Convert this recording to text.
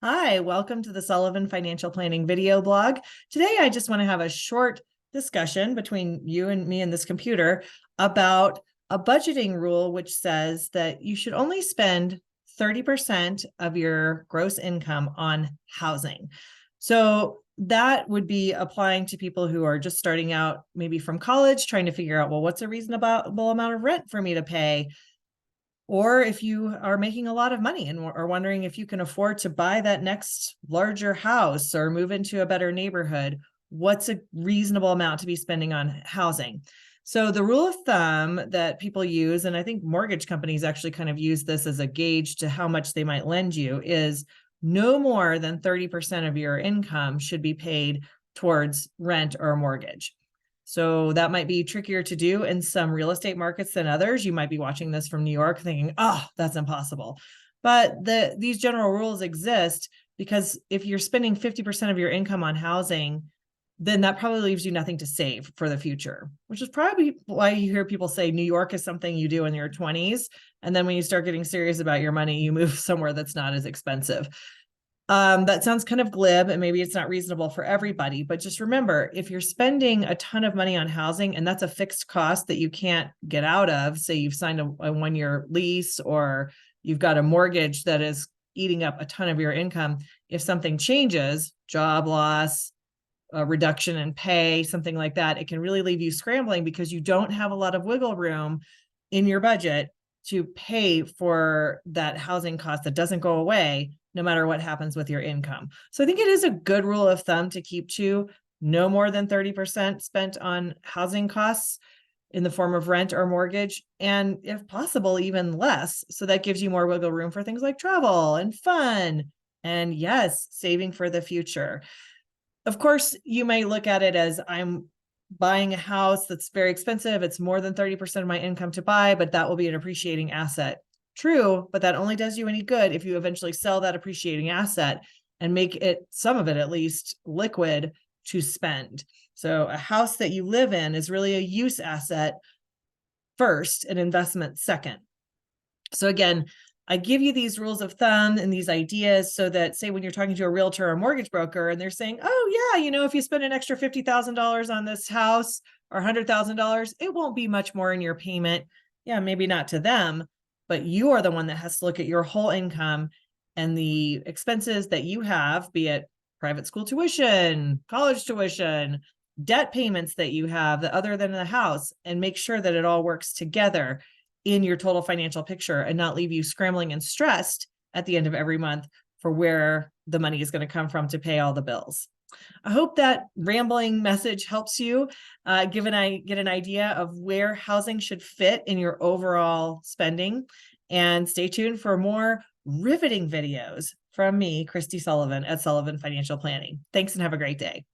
Hi, welcome to the Sullivan Financial Planning video blog. Today, I just want to have a short discussion between you and me and this computer about a budgeting rule which says that you should only spend 30% of your gross income on housing. So that would be applying to people who are just starting out, maybe from college, trying to figure out, well, what's a reasonable amount of rent for me to pay? Or if you are making a lot of money and are wondering if you can afford to buy that next larger house or move into a better neighborhood, what's a reasonable amount to be spending on housing? So the rule of thumb that people use, and I think mortgage companies actually kind of use this as a gauge to how much they might lend you, is no more than 30% of your income should be paid towards rent or mortgage. So that might be trickier to do in some real estate markets than others. You might be watching this from New York thinking, oh, that's impossible. But these general rules exist because if you're spending 50% of your income on housing, then that probably leaves you nothing to save for the future, which is probably why you hear people say New York is something you do in your 20s. And then when you start getting serious about your money, you move somewhere that's not as expensive. That sounds kind of glib and maybe it's not reasonable for everybody, but just remember, if you're spending a ton of money on housing and that's a fixed cost that you can't get out of, say you've signed a 1-year lease or you've got a mortgage that is eating up a ton of your income, if something changes, job loss, a reduction in pay, something like that, it can really leave you scrambling because you don't have a lot of wiggle room in your budget to pay for that housing cost that doesn't go away no matter what happens with your income. So I think it is a good rule of thumb to keep to no more than 30% spent on housing costs in the form of rent or mortgage, and if possible, even less. So that gives you more wiggle room for things like travel and fun, and yes, saving for the future. Of course, you may look at it as I'm buying a house that's very expensive. It's more than 30% of my income to buy, but that will be an appreciating asset. True, but that only does you any good if you eventually sell that appreciating asset and make it, some of it at least, liquid to spend. So a house that you live in is really a use asset first, an investment second. So again, I give you these rules of thumb and these ideas so that, say, when you're talking to a realtor or mortgage broker and they're saying, oh yeah, if you spend an extra $50,000 on this house or $100,000, it won't be much more in your payment. Yeah, maybe not to them, but you are the one that has to look at your whole income and the expenses that you have, be it private school tuition, college tuition, debt payments that you have that other than the house, and make sure that it all works together in your total financial picture and not leave you scrambling and stressed at the end of every month for where the money is going to come from to pay all the bills. I hope that rambling message helps you get an idea of where housing should fit in your overall spending. And stay tuned for more riveting videos from me, Kristi Sullivan at Sullivan Financial Planning. Thanks and have a great day.